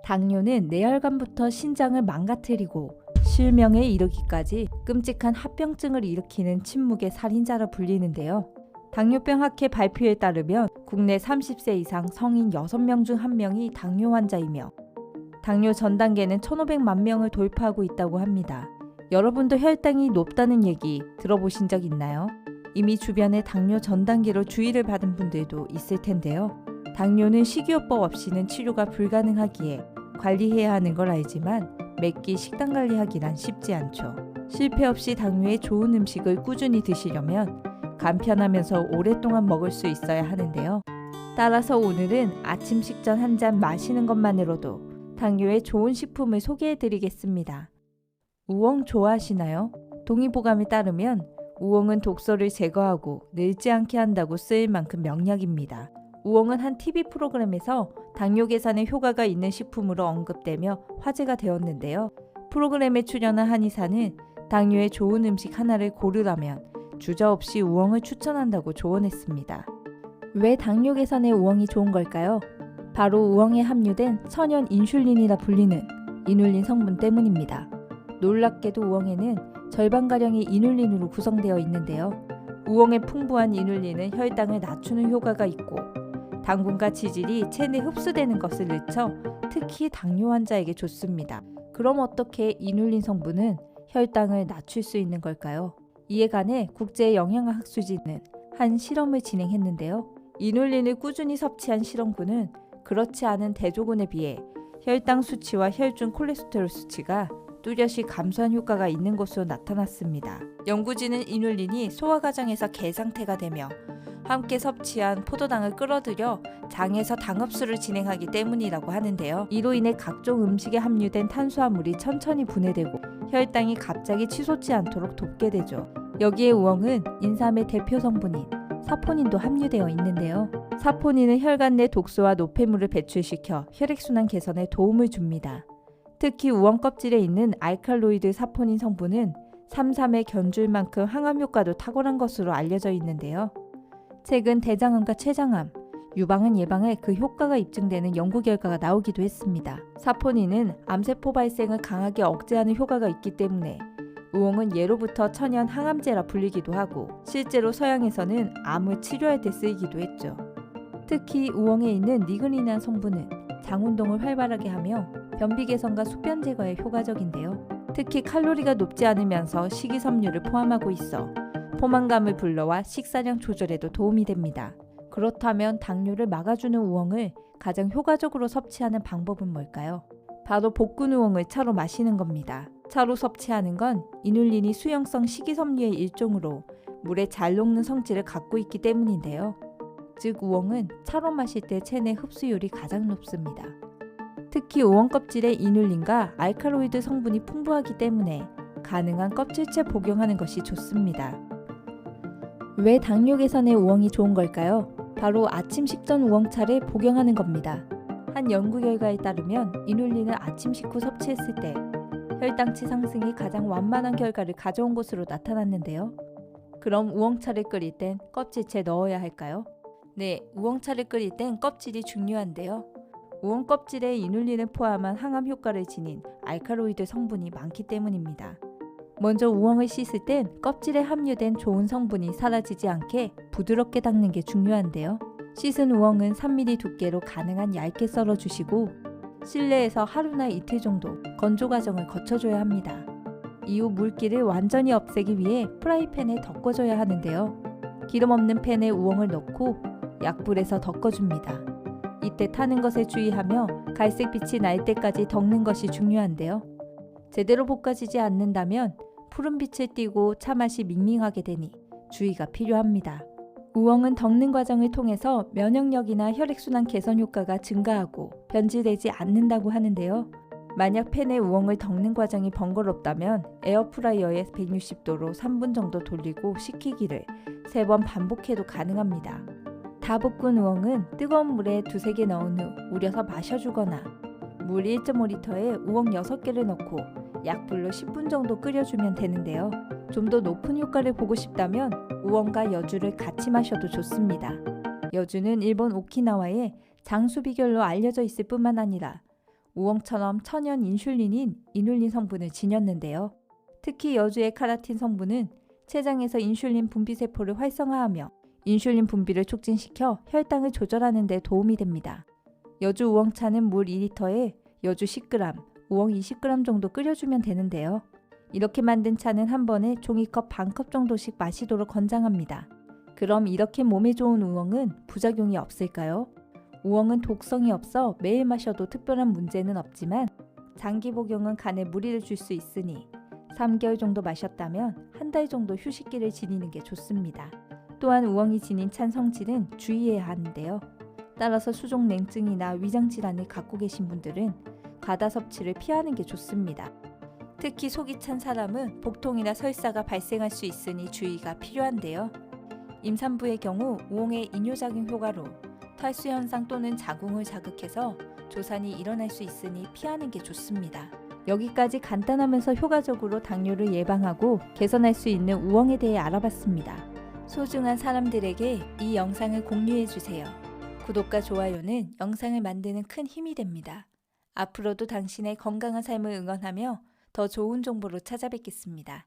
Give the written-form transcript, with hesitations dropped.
당뇨는 뇌혈관부터 신장을 망가뜨리고 실명에 이르기까지 끔찍한 합병증을 일으키는 침묵의 살인자라 불리는데요. 당뇨병 학회 발표에 따르면 국내 30세 이상 성인 6명 중 1명이 당뇨 환자이며 당뇨 전 단계는 1,500만 명을 돌파하고 있다고 합니다. 여러분도 혈당이 높다는 얘기 들어보신 적 있나요? 이미 주변에 당뇨 전 단계로 주의를 받은 분들도 있을 텐데요. 당뇨는 식이요법 없이는 치료가 불가능하기에 관리해야 하는 걸 알지만 매끼 식단 관리하기란 쉽지 않죠. 실패 없이 당뇨에 좋은 음식을 꾸준히 드시려면 간편하면서 오랫동안 먹을 수 있어야 하는데요. 따라서 오늘은 아침 식전 한 잔 마시는 것만으로도 당뇨에 좋은 식품을 소개해 드리겠습니다. 우엉 좋아하시나요? 동의보감에 따르면 우엉은 독소를 제거하고 늙지 않게 한다고 쓰일 만큼 명약입니다. 우엉은 한 TV 프로그램에서 당뇨 개선에 효과가 있는 식품으로 언급되며 화제가 되었는데요. 프로그램에 출연한 한의사는 당뇨에 좋은 음식 하나를 고르라면 주저없이 우엉을 추천한다고 조언했습니다. 왜 당뇨 개선에 우엉이 좋은 걸까요? 바로 우엉에 함유된 천연 인슐린이라 불리는 이눌린 성분 때문입니다. 놀랍게도 우엉에는 절반가량이 이눌린으로 구성되어 있는데요. 우엉의 풍부한 이눌린은 혈당을 낮추는 효과가 있고 당분과 지질이 체내 흡수되는 것을 늦춰 특히 당뇨 환자에게 좋습니다. 그럼 어떻게 이눌린 성분은 혈당을 낮출 수 있는 걸까요? 이에 관해 국제영양학술지는 한 실험을 진행했는데요. 이눌린을 꾸준히 섭취한 실험군은 그렇지 않은 대조군에 비해 혈당 수치와 혈중 콜레스테롤 수치가 뚜렷이 감소한 효과가 있는 것으로 나타났습니다. 연구진은 이눌린이 소화 과정에서 개상태가 되며 함께 섭취한 포도당을 끌어들여 장에서 당흡수를 진행하기 때문이라고 하는데요. 이로 인해 각종 음식에 함유된 탄수화물이 천천히 분해되고 혈당이 갑자기 치솟지 않도록 돕게 되죠. 여기에 우엉은 인삼의 대표 성분인 사포닌도 함유되어 있는데요. 사포닌은 혈관 내 독소와 노폐물을 배출시켜 혈액순환 개선에 도움을 줍니다. 특히 우엉 껍질에 있는 알칼로이드 사포닌 성분은 삼삼에 견줄 만큼 항암 효과도 탁월한 것으로 알려져 있는데요. 최근 대장암과 췌장암, 유방암 예방에 그 효과가 입증되는 연구 결과가 나오기도 했습니다. 사포닌은 암세포 발생을 강하게 억제하는 효과가 있기 때문에 우엉은 예로부터 천연 항암제라 불리기도 하고 실제로 서양에서는 암을 치료할 때 쓰이기도 했죠. 특히 우엉에 있는 니그린이라는 성분은 장 운동을 활발하게 하며 변비 개선과 숙변 제거에 효과적인데요. 특히 칼로리가 높지 않으면서 식이섬유를 포함하고 있어 포만감을 불러와 식사량 조절에도 도움이 됩니다. 그렇다면 당뇨를 막아주는 우엉을 가장 효과적으로 섭취하는 방법은 뭘까요? 바로 볶은 우엉을 차로 마시는 겁니다. 차로 섭취하는 건 이눌린이 수용성 식이섬유의 일종으로 물에 잘 녹는 성질을 갖고 있기 때문인데요. 즉 우엉은 차로 마실 때 체내 흡수율이 가장 높습니다. 특히 우엉 껍질에 이눌린과 알칼로이드 성분이 풍부하기 때문에 가능한 껍질째 복용하는 것이 좋습니다. 왜 당뇨 개선에 우엉이 좋은 걸까요? 바로 아침 식전 우엉차를 복용하는 겁니다. 한 연구 결과에 따르면 이눌린을 아침 식후 섭취했을 때 혈당치 상승이 가장 완만한 결과를 가져온 것으로 나타났는데요. 그럼 우엉차를 끓일 땐 껍질째 넣어야 할까요? 네, 우엉차를 끓일 땐 껍질이 중요한데요. 우엉 껍질에 이눌린을 포함한 항암 효과를 지닌 알칼로이드 성분이 많기 때문입니다. 먼저 우엉을 씻을 땐 껍질에 함유된 좋은 성분이 사라지지 않게 부드럽게 닦는 게 중요한데요. 씻은 우엉은 3mm 두께로 가능한 얇게 썰어주시고 실내에서 하루나 이틀 정도 건조 과정을 거쳐줘야 합니다. 이후 물기를 완전히 없애기 위해 프라이팬에 덮어줘야 하는데요. 기름 없는 팬에 우엉을 넣고 약불에서 덮어줍니다. 이때 타는 것에 주의하며 갈색빛이 날 때까지 덮는 것이 중요한데요. 제대로 볶아지지 않는다면 푸른빛을 띠고 차맛이 밍밍하게 되니 주의가 필요합니다. 우엉은 덮는 과정을 통해서 면역력이나 혈액순환 개선 효과가 증가하고 변질되지 않는다고 하는데요. 만약 팬에 우엉을 덮는 과정이 번거롭다면 에어프라이어에 160도로 3분 정도 돌리고 식히기를 3번 반복해도 가능합니다. 다 볶은 우엉은 뜨거운 물에 2-3개 넣은 후 우려서 마셔주거나 물 1.5리터에 우엉 6개를 넣고 약불로 10분 정도 끓여주면 되는데요. 좀 더 높은 효과를 보고 싶다면 우엉과 여주를 같이 마셔도 좋습니다. 여주는 일본 오키나와의 장수 비결로 알려져 있을 뿐만 아니라 우엉처럼 천연 인슐린인 이눌린 성분을 지녔는데요. 특히 여주의 카라틴 성분은 췌장에서 인슐린 분비 세포를 활성화하며 인슐린 분비를 촉진시켜 혈당을 조절하는 데 도움이 됩니다. 여주 우엉차는 물 2리터에 여주 10g, 우엉 20g 정도 끓여주면 되는데요. 이렇게 만든 차는 한 번에 종이컵 반컵 정도씩 마시도록 권장합니다. 그럼 이렇게 몸에 좋은 우엉은 부작용이 없을까요? 우엉은 독성이 없어 매일 마셔도 특별한 문제는 없지만 장기 복용은 간에 무리를 줄 수 있으니 3개월 정도 마셨다면 한 달 정도 휴식기를 지니는 게 좋습니다. 또한 우엉이 지닌 찬 성질은 주의해야 하는데요. 따라서 수족 냉증이나 위장 질환을 갖고 계신 분들은 과다 섭취를 피하는 게 좋습니다. 특히 속이 찬 사람은 복통이나 설사가 발생할 수 있으니 주의가 필요한데요. 임산부의 경우 우엉의 이뇨작용 효과로 탈수 현상 또는 자궁을 자극해서 조산이 일어날 수 있으니 피하는 게 좋습니다. 여기까지 간단하면서 효과적으로 당뇨를 예방하고 개선할 수 있는 우엉에 대해 알아봤습니다. 소중한 사람들에게 이 영상을 공유해주세요. 구독과 좋아요는 영상을 만드는 큰 힘이 됩니다. 앞으로도 당신의 건강한 삶을 응원하며 더 좋은 정보로 찾아뵙겠습니다.